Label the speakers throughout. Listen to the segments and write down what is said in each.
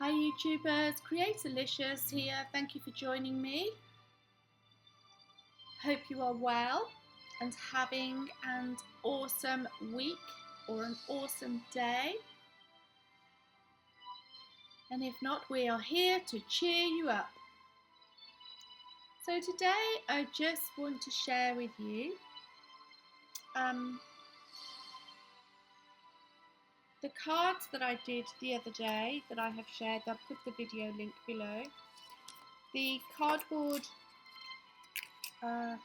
Speaker 1: Hi YouTubers, create-a-liscious here. Thank you for joining me. Hope you are well and having an awesome week or an awesome day. And if not, we are here to cheer you up. So today I just want to share with you the cards that I did the other day that I have shared. I'll put the video link below. The cardboard,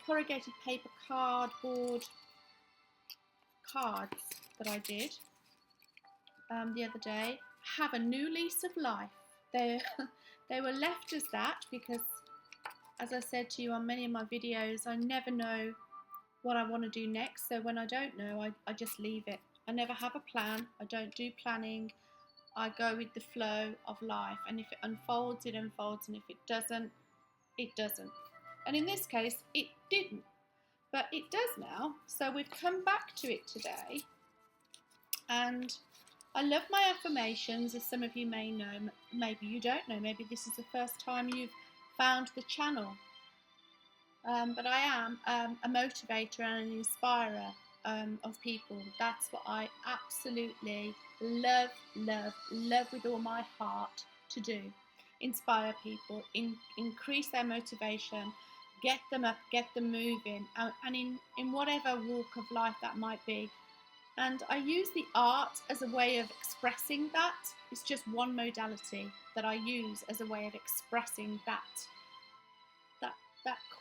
Speaker 1: corrugated paper cardboard cards that I did the other day have a new lease of life. They were left as that because, as I said to you on many of my videos, I never know what I want to do next. So when I don't know, I just leave it. I never have a plan. I don't do planning. I go with the flow of life, and if it unfolds, it unfolds, and if it doesn't, it doesn't. And in this case, it didn't, but it does now. So we've come back to it today, and I love my affirmations, as some of you may know. Maybe you don't know. Maybe this is the first time you've found the channel. But I am a motivator and an inspirer of people. That's what I absolutely love with all my heart to do. Inspire people, increase their motivation, get them up, get them moving, and in whatever walk of life that might be. And I use the art as a way of expressing that. It's just one modality that I use as a way of expressing that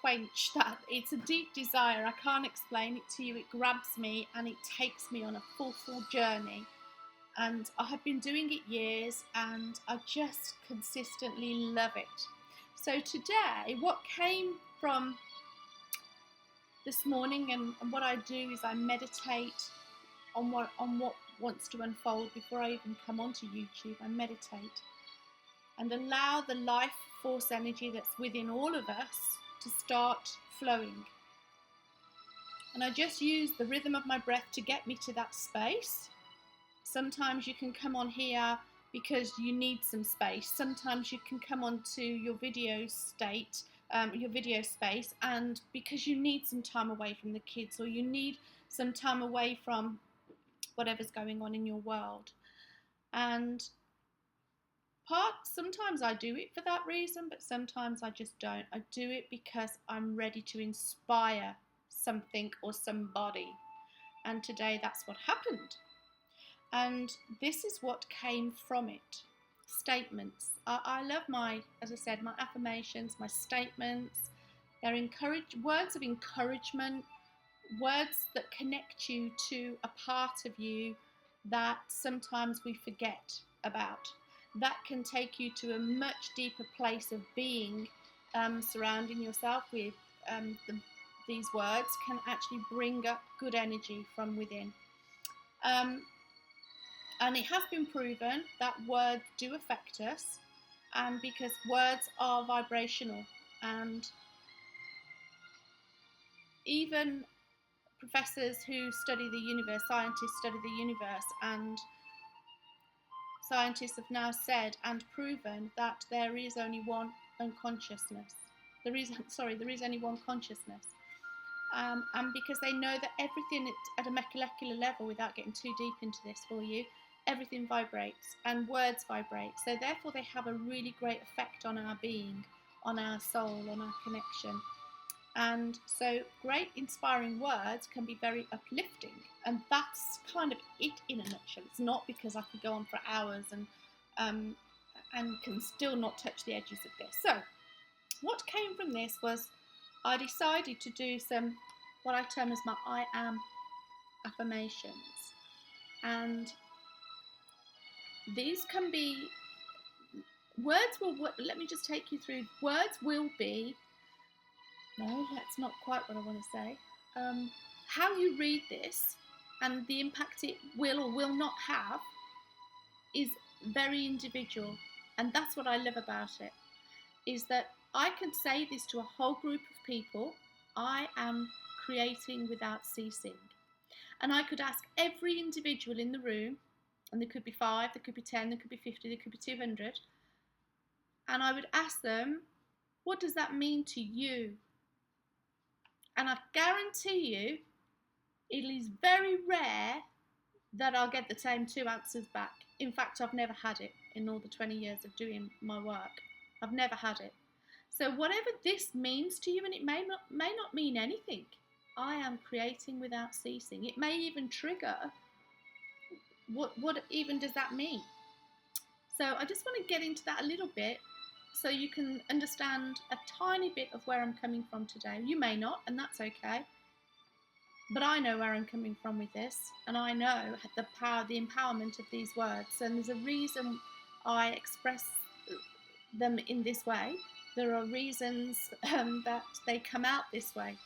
Speaker 1: quench, that it's a deep desire. I can't explain it to you. It grabs me and it takes me on a full journey. And I have been doing it years, and I just consistently love it. So today, what came from this morning, and what I do is I meditate on what wants to unfold before I even come onto YouTube. I meditate and allow the life force energy that's within all of us to start flowing. And I just use the rhythm of my breath to get me to that space. Sometimes you can come on here because you need some space. Sometimes you can come onto your video space, and because you need some time away from the kids, or you need some time away from whatever's going on in your world. And sometimes I do it for that reason, but sometimes I just don't. I do it because I'm ready to inspire something or somebody. And today that's what happened. And this is what came from it. Statements. I love as I said, my affirmations, my statements. They're words of encouragement, words that connect you to a part of you that sometimes we forget about. That can take you to a much deeper place of being. Surrounding yourself with these words can actually bring up good energy from within. And it has been proven that words do affect us, and because words are vibrational, and even professors who study the universe, scientists study the universe, and scientists have now said and proven that there is only one unconsciousness. There is only one consciousness. And because they know that everything at a molecular level, without getting too deep into this for you, everything vibrates and words vibrate. So therefore they have a really great effect on our being, on our soul, on our connection. And so great inspiring words can be very uplifting, and that's kind of it in a nutshell. It's not because I could go on for hours and can still not touch the edges of this. So what came from this was I decided to do some what I term as my I am affirmations, and these can be words let me just take you through. Words will be, no, that's not quite what I want to say. How you read this and the impact it will or will not have is very individual, and that's what I love about it, is that I could say this to a whole group of people. I am creating without ceasing. And I could ask every individual in the room, and there could be 5, there could be 10, there could be 50, there could be 200, and I would ask them, what does that mean to you? And I guarantee you, it is very rare that I'll get the same 2 answers back. In fact, I've never had it in all the 20 years of doing my work. I've never had it. So whatever this means to you, and it may not mean anything, I am creating without ceasing. It may even trigger, what even does that mean? So I just want to get into that a little bit so you can understand a tiny bit of where I'm coming from today. You may not, and that's okay. But I know where I'm coming from with this, and I know the power, the empowerment of these words. And there's a reason I express them in this way. There are reasons that they come out this way.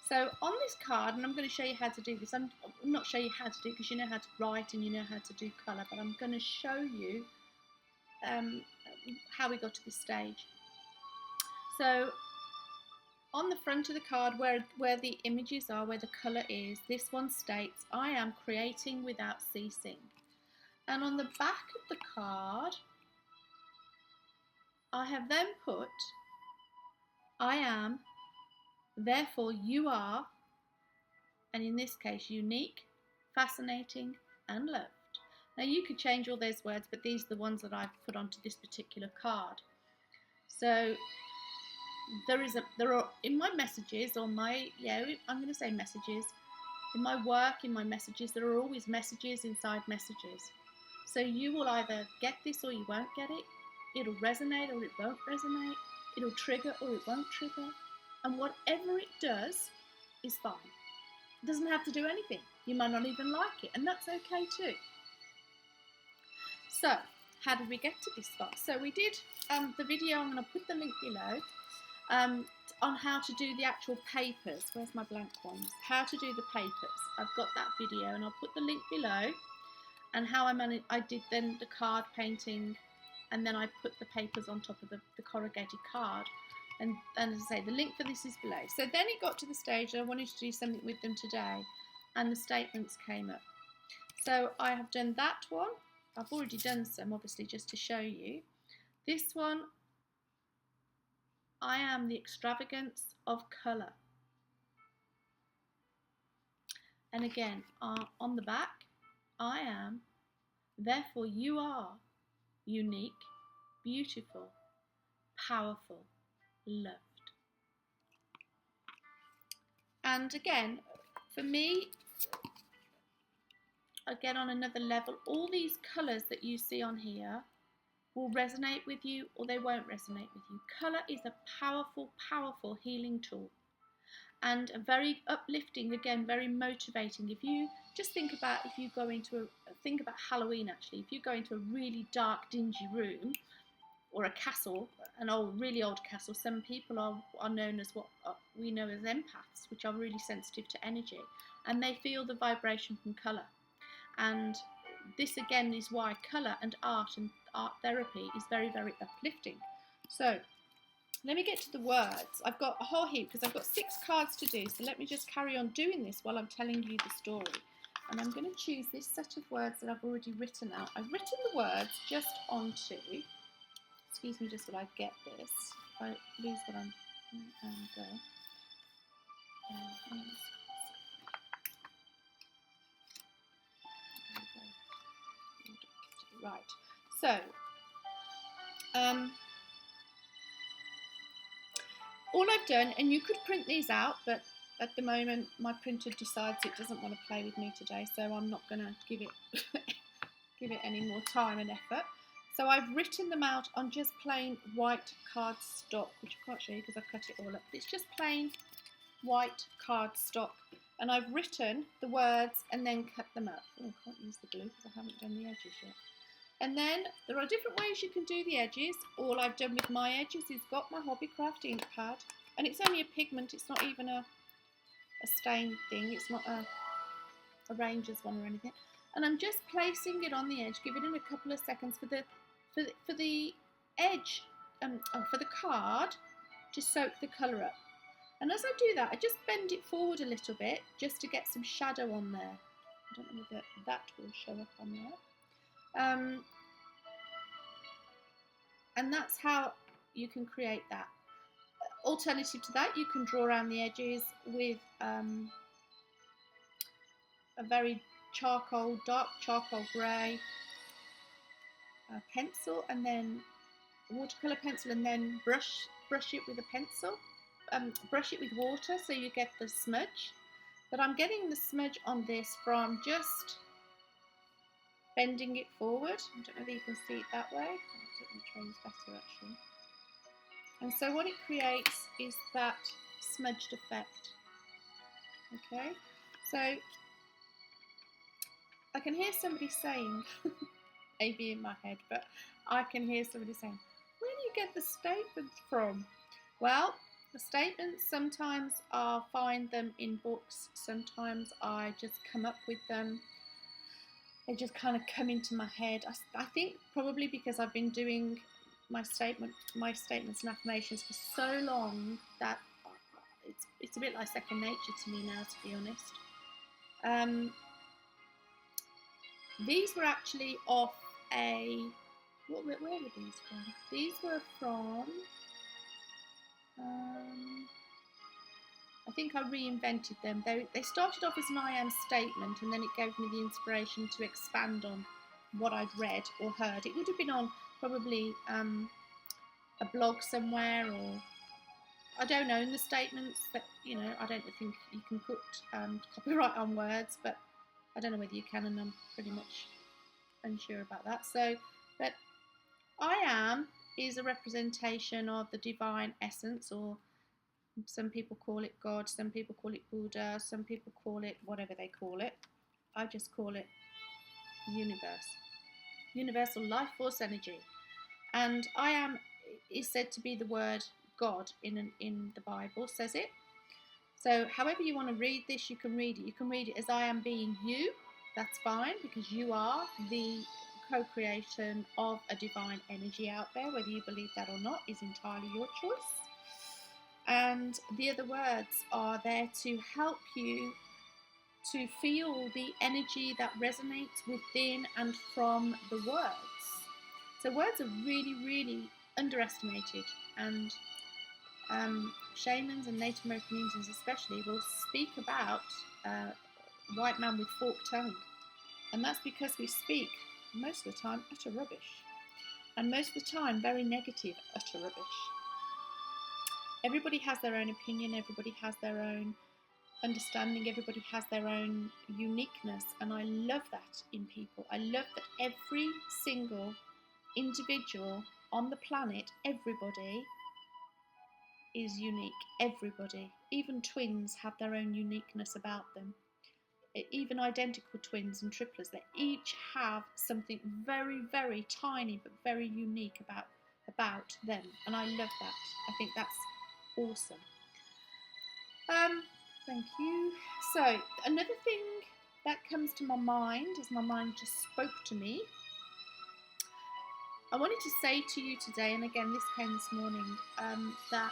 Speaker 1: So on this card, and I'm going to show you how to do this. I'm not show you how to do it because you know how to write and you know how to do colour, but I'm going to show you how we got to this stage. So on the front of the card, where the images are, where the colour is, this one states, I am creating without ceasing. And on the back of the card, I have then put, I am, therefore you are, and in this case, unique, fascinating, and loved. Now you could change all those words, but these are the ones that I've put onto this particular card. So there are in my messages, or my, I'm going to say messages, in my work, in my messages, there are always messages inside messages. So you will either get this or you won't get it. It'll resonate or it won't resonate. It'll trigger or it won't trigger. And whatever it does is fine. It doesn't have to do anything. You might not even like it, and that's okay too. So, how did we get to this spot? So we did the video, I'm going to put the link below, on how to do the actual papers. Where's my blank ones? How to do the papers. I've got that video, and I'll put the link below, and how I did then the card painting, and then I put the papers on top of the corrugated card. And as I say, the link for this is below. So then it got to the stage that I wanted to do something with them today, and the statements came up. So I have done that one. I've already done some, obviously, just to show you. This one, I am the extravagance of colour. And again, on the back, I am, therefore you are, unique, beautiful, powerful, loved. And again, for me, again on another level, all these colours that you see on here will resonate with you or they won't resonate with you. Colour is a powerful, powerful healing tool, and a very uplifting, again, very motivating. If you just think about, if you go into think about Halloween actually, if you go into a really dark, dingy room, or a castle, an really old castle, some people are known as what we know as empaths, which are really sensitive to energy, and they feel the vibration from colour. And this again is why colour and art therapy is very, very uplifting. So let me get to the words. I've got a whole heap because I've got 6 cards to do, so let me just carry on doing this while I'm telling you the story. And I'm going to choose this set of words that I've already written out. I've written the words just onto, excuse me just while I get this, if I lose what I'm go. Right, so all I've done, and you could print these out, but at the moment my printer decides it doesn't want to play with me today, so I'm not going to give it any more time and effort. So I've written them out on just plain white cardstock, which I can't show you because I've cut it all up. It's just plain white cardstock, and I've written the words and then cut them up. Oh, I can't use the glue because I haven't done the edges yet. And then there are different ways you can do the edges. All I've done with my edges is got my Hobbycraft ink pad, and it's only a pigment, it's not even a stain thing, it's not a Ranger's one or anything. And I'm just placing it on the edge, giving it a couple of seconds for the edge, for the card to soak the colour up. And as I do that, I just bend it forward a little bit just to get some shadow on there. I don't know whether that will show up on there. And that's how you can create that. Alternative to that, you can draw around the edges with a very dark charcoal grey pencil, and then watercolour pencil, and then brush it with a pencil. Brush it with water so you get the smudge. But I'm getting the smudge on this from just bending it forward. I don't know if you can see it that way. I think the tray is better actually. And so what it creates is that smudged effect. Okay, so I can hear somebody saying, maybe in my head, but I can hear somebody saying, where do you get the statements from? Well, the statements, sometimes I'll find them in books, sometimes I just come up with them. They just kind of come into my head. I think probably because I've been doing my statements and affirmations for so long that it's a bit like second nature to me now, to be honest. These were actually off where were these from? These were from, I think I reinvented them. They started off as an I am statement, and then it gave me the inspiration to expand on what I'd read or heard. It would have been on probably a blog somewhere, or I don't know, in the statements that, you know, I don't think you can put copyright on words, but I don't know whether you can, and I'm pretty much unsure about that. So, but I am is a representation of the divine essence, or some people call it God, some people call it Buddha, some people call it whatever they call it. I just call it universe, universal life force energy. And I am is said to be the word God in the Bible, says it. So however you want to read this, you can read it. You can read it as I am being you. That's fine, because you are the co-creation of a divine energy out there. Whether you believe that or not is entirely your choice. And the other words are there to help you to feel the energy that resonates within and from the words. So words are really, really underestimated, and shamans and Native American Indians especially will speak about white man with forked tongue, and that's because we speak most of the time utter rubbish, and most of the time very negative utter rubbish. Everybody has their own opinion, everybody has their own understanding, everybody has their own uniqueness, and I love that in people. I love that every single individual on the planet, everybody is unique. Everybody, even twins, have their own uniqueness about them. Even identical twins and triplets, they each have something very, very tiny but very unique about them, and I love that. I think that's awesome. Thank you. So another thing that comes to my mind, as my mind just spoke to me, I wanted to say to you today, and again this came this morning, that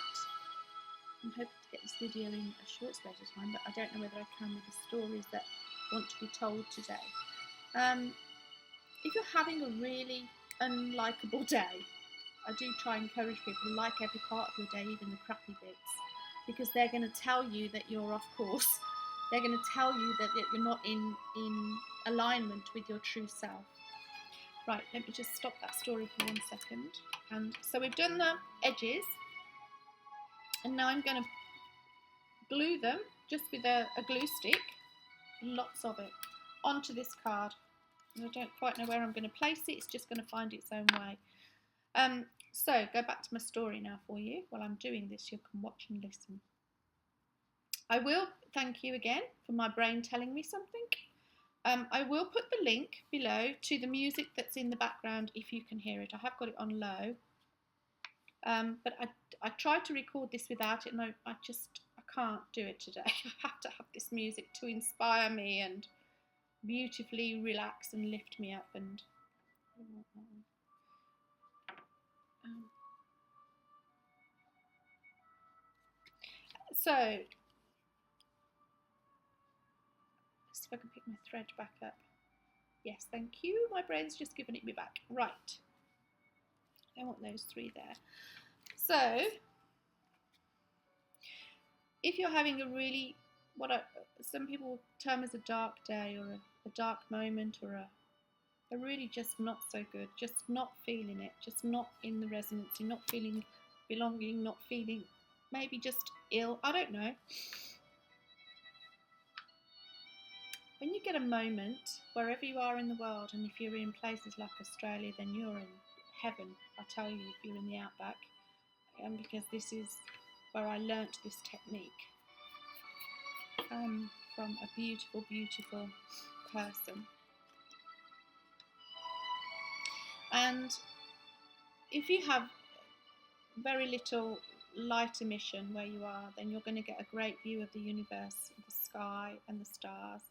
Speaker 1: I'm hoping to get this video in a short space of time, but I don't know whether I can with the stories that want to be told today. If you're having a really unlikable day, I do try and encourage people to like every part of your day, even the crappy bits, because they're going to tell you that you're off course. They're going to tell you that you're not in alignment with your true self. Right, let me just stop that story for 1 second. And so we've done the edges, and now I'm going to glue them just with a glue stick, lots of it, onto this card. And I don't quite know where I'm going to place it, it's just going to find its own way. So go back to my story now for you. While I'm doing this, you can watch and listen. I will thank you again for my brain telling me something. I will put the link below to the music that's in the background if you can hear it. I have got it on low. But I tried to record this without it, and I can't do it today. I have to have this music to inspire me and beautifully relax and lift me up. And so let's see if I can pick my thread back up. Yes, thank you. My brain's just given it me back. Right. I want those three there. So, if you're having a really, some people term as a dark day, or a dark moment, or a really just not so good, just not feeling it, just not in the resonance, you're not feeling belonging, not feeling, maybe just ill, I don't know. When you get a moment, wherever you are in the world, and if you're in places like Australia, then you're in heaven, I tell you, if you're in the outback, because this is where I learnt this technique from a beautiful, beautiful person. And if you have very little light emission where you are, then you're going to get a great view of the universe, the sky and the stars.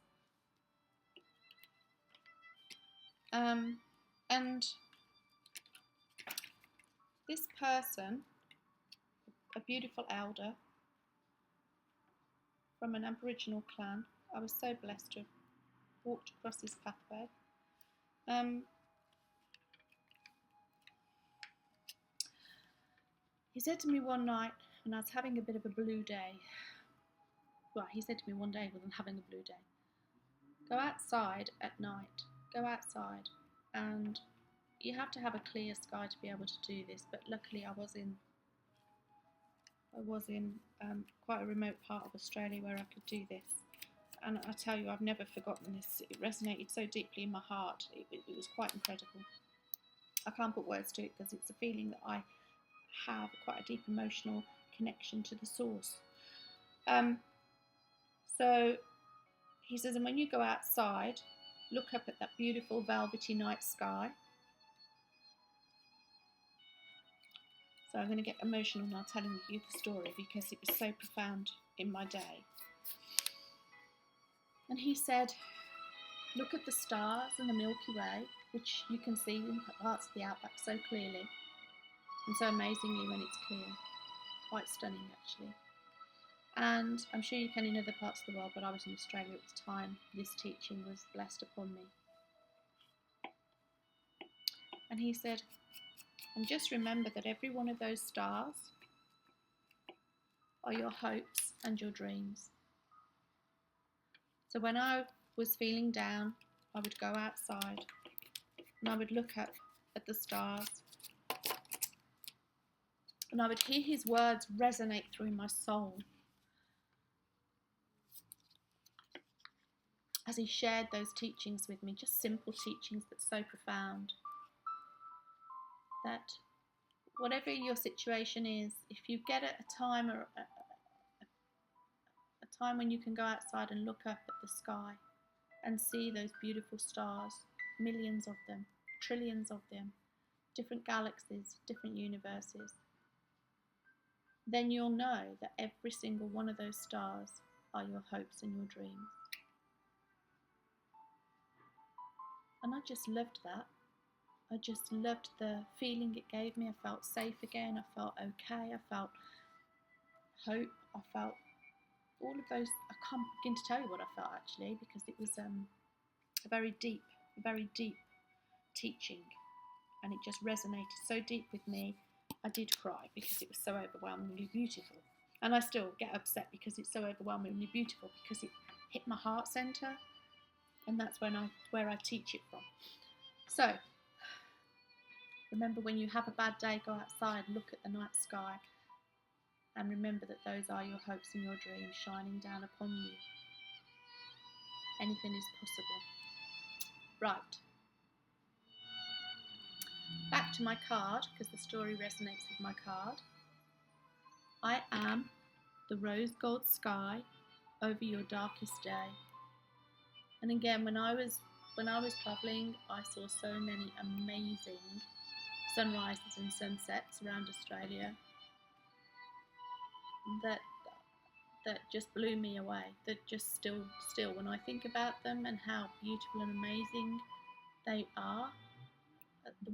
Speaker 1: And this person, a beautiful elder from an Aboriginal clan, I was so blessed to have walked across his pathway. He said to me one night when I was having a bit of a blue day, well, he said to me one day when I'm having a blue day, go outside at night, go outside, and you have to have a clear sky to be able to do this, but luckily I was in quite a remote part of Australia where I could do this, and I tell you, I've never forgotten this. It resonated so deeply in my heart. It was quite incredible. I can't put words to it because it's a feeling that I have quite a deep emotional connection to the source. So he says, and when you go outside, look up at that beautiful velvety night sky. So I'm going to get emotional now telling you the story because it was so profound in my day. And he said, look at the stars and the Milky Way, which you can see in parts of the outback so clearly and so amazingly when it's clear. Quite stunning, actually. And I'm sure you can in other parts of the world, but I was in Australia at the time this teaching was blessed upon me. And he said, and just remember that every one of those stars are your hopes and your dreams. So when I was feeling down, I would go outside and I would look up at the stars and I would hear his words resonate through my soul as he shared those teachings with me, just simple teachings but so profound. That whatever your situation is, if you get a time or a time when you can go outside and look up at the sky and see those beautiful stars, millions of them, trillions of them, different galaxies, different universes, then you'll know that every single one of those stars are your hopes and your dreams. And I just loved that. I just loved the feeling it gave me. I felt safe again. I felt okay. I felt hope. I felt all of those. I can't begin to tell you what I felt actually, because it was a very deep teaching, and it just resonated so deep with me. I did cry because it was so overwhelmingly beautiful, and I still get upset because it's so overwhelmingly beautiful because it hit my heart center, and that's where I teach it from. So remember, when you have a bad day, go outside, look at the night sky, and remember that those are your hopes and your dreams shining down upon you. Anything is possible. Right. Back to my card, because the story resonates with my card. I am the rose gold sky over your darkest day. And again, when I was travelling, I saw so many amazing sunrises and sunsets around Australia that just blew me away. That just still when I think about them and how beautiful and amazing they are,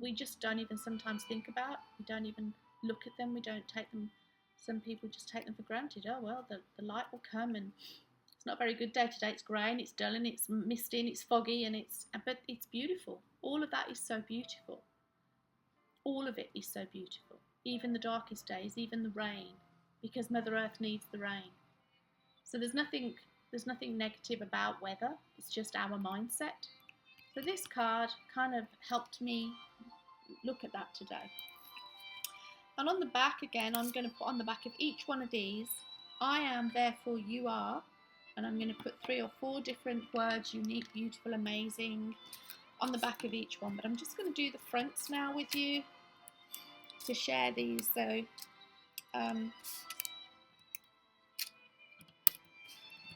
Speaker 1: we just don't even sometimes think about. We don't even look at them. We don't take them. Some people just take them for granted. Oh well, the light will come, and it's not a very good day today. It's grey and it's dull and it's misty and it's foggy but it's beautiful. All of that is so beautiful. all of it is so beautiful, even the darkest days, even the rain, because Mother Earth needs the rain. So there's nothing negative about weather, it's just our mindset. So this card kind of helped me look at that today. And on the back again, I'm going to put on the back of each one of these, I am, therefore you are, and I'm going to put 3 or 4 different words, unique, beautiful, amazing, on the back of each one. But I'm just going to do the fronts now with you to share these. So and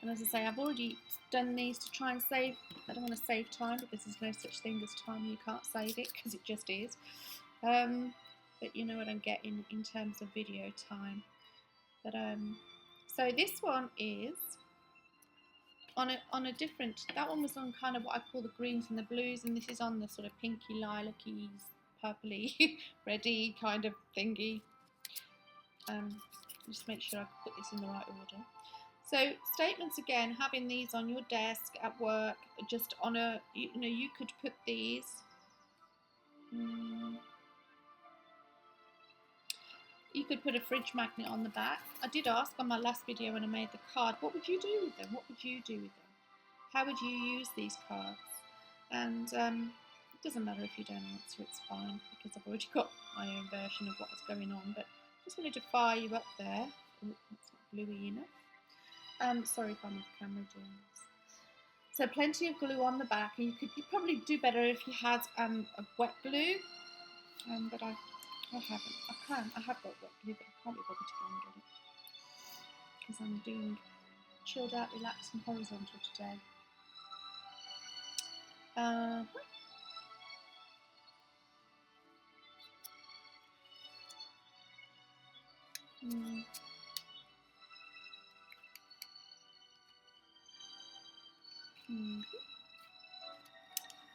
Speaker 1: as I say, I've already done these to try and save, I don't want to save time, because there's no such thing as time, you can't save it, because it just is. But you know what I'm getting in terms of video time. But so this one is on a different, that one was on kind of what I call the greens and the blues, and this is on the sort of pinky, lilac-y, purpley, reddy kind of thingy. Just make sure I put this in the right order. So statements, again, having these on your desk at work, just on a, you know, you could put these. You could put a fridge magnet on the back. I did ask on my last video when I made the card, what would you do with them? What would you do with them? How would you use these cards? And it doesn't matter if you don't answer, it's fine, because I've already got my own version of what's going on. But just wanted to fire you up there. Oh, that's not gluey enough. Sorry if I'm off camera doing this. So plenty of glue on the back, and you'd probably do better if you had a wet glue, but I haven't. I have got wet glue, but I can't be bothered to go and get it, because I'm doing chilled out, relaxed and horizontal today.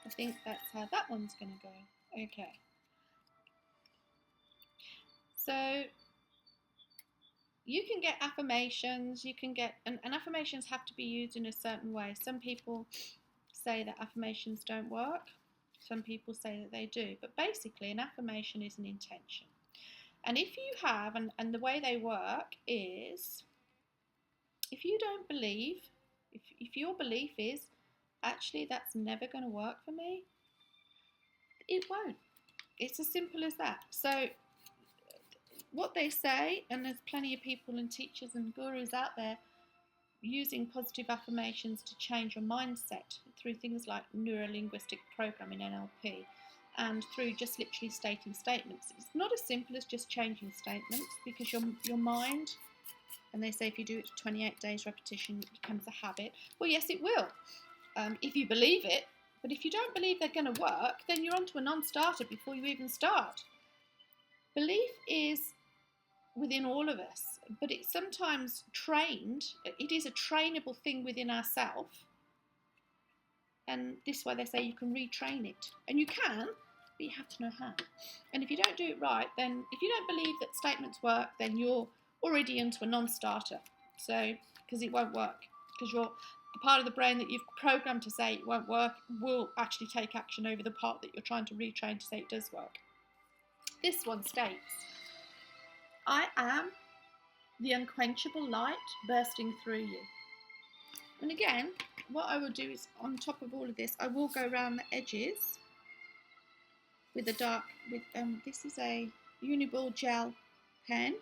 Speaker 1: I think that's how that one's going to go. Okay. So you can get affirmations, you can get, and affirmations have to be used in a certain way. Some people say that affirmations don't work. Some people say that they do. But basically, an affirmation is an intention. And if you have, and the way they work is, if you don't believe, if your belief is, actually that's never going to work for me, it won't. It's as simple as that. So what they say, and there's plenty of people and teachers and gurus out there using positive affirmations to change your mindset through things like neuro-linguistic programming, NLP, and through just literally stating statements. It's not as simple as just changing statements, because your mind, and they say if you do it for 28 days repetition, it becomes a habit. Well, yes, it will, if you believe it. But if you don't believe they're going to work, then you're onto a non-starter before you even start. Belief is within all of us, but it's sometimes trained. It is a trainable thing within ourselves. And this way they say you can retrain it. And you can, but you have to know how. And if you don't do it right, then if you don't believe that statements work, then you're already into a non-starter. So, because it won't work. Because the part of the brain that you've programmed to say it won't work will actually take action over the part that you're trying to retrain to say it does work. This one states, I am the unquenchable light bursting through you. And again, what I will do is, on top of all of this, I will go around the edges with a dark, this is a Uniball gel pen.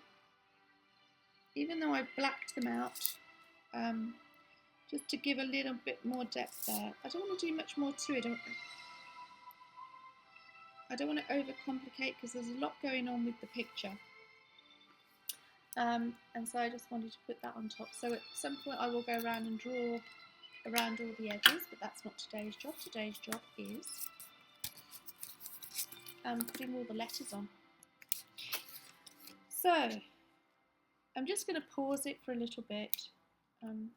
Speaker 1: Even though I've blacked them out, just to give a little bit more depth there. I don't want to do much more to it. I don't want to overcomplicate, because there's a lot going on with the picture. And so I just wanted to put that on top. So at some point I will go around and draw around all the edges, but that's not today's job. Today's job is putting all the letters on. So I'm just going to pause it for a little bit. I'm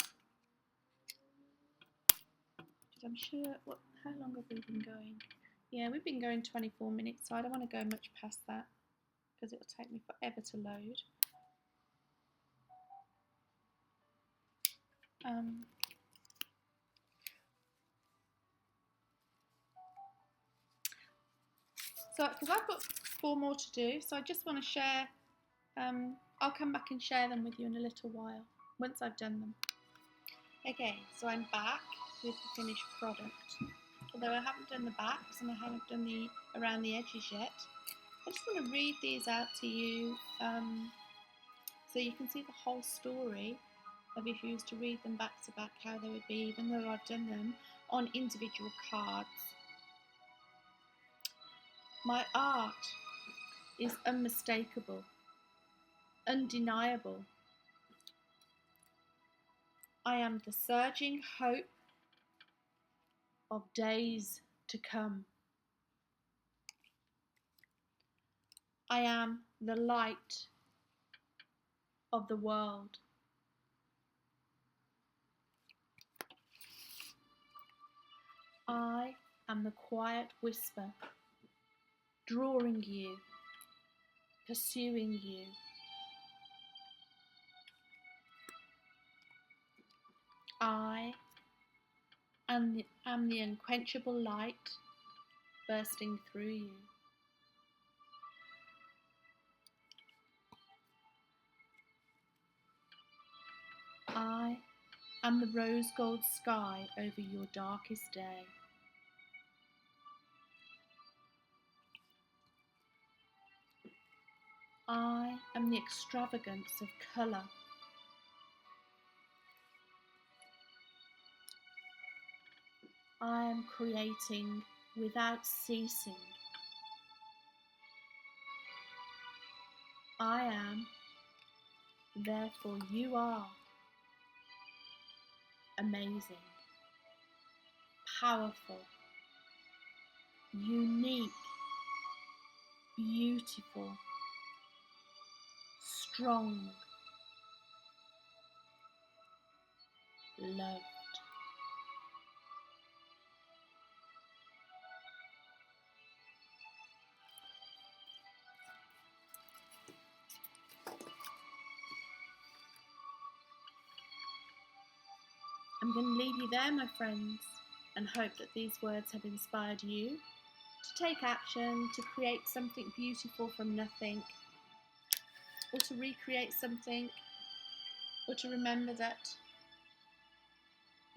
Speaker 1: sure, how long have we been going? Yeah, we've been going 24 minutes, so I don't want to go much past that, because it will take me forever to load. So, because I've got 4 more to do, so I just want to share. I'll come back and share them with you in a little while once I've done them. Okay, so I'm back with the finished product. Although I haven't done the backs and I haven't done the around the edges yet. I just want to read these out to you so you can see the whole story of if you was to read them back to back, how they would be, even though I've done them on individual cards. My art is unmistakable, undeniable. I am the surging hope of days to come. I am the light of the world. I am the quiet whisper, drawing you, pursuing you. I am the unquenchable light bursting through you. I am the rose gold sky over your darkest day. I am the extravagance of colour. I am creating without ceasing. I am, therefore you are, amazing, powerful, unique, beautiful, strong, loved. I'm going to leave you there, my friends, and hope that these words have inspired you to take action, to create something beautiful from nothing, or to recreate something, or to remember that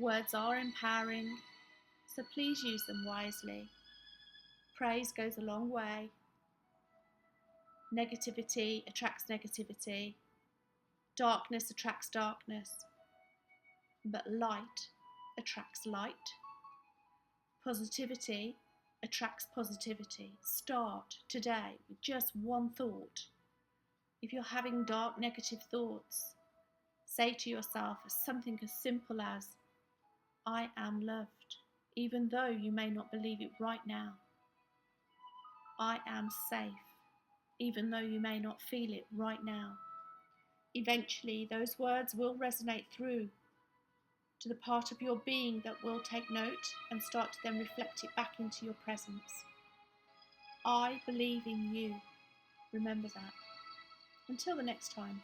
Speaker 1: words are empowering, so please use them wisely. Praise goes a long way. Negativity attracts negativity. Darkness attracts darkness. But light attracts light. Positivity attracts positivity. Start today with just one thought. If you're having dark, negative thoughts, say to yourself something as simple as, I am loved, even though you may not believe it right now. I am safe, even though you may not feel it right now. Eventually, those words will resonate through to the part of your being that will take note and start to then reflect it back into your presence. I believe in you. Remember that. Until the next time.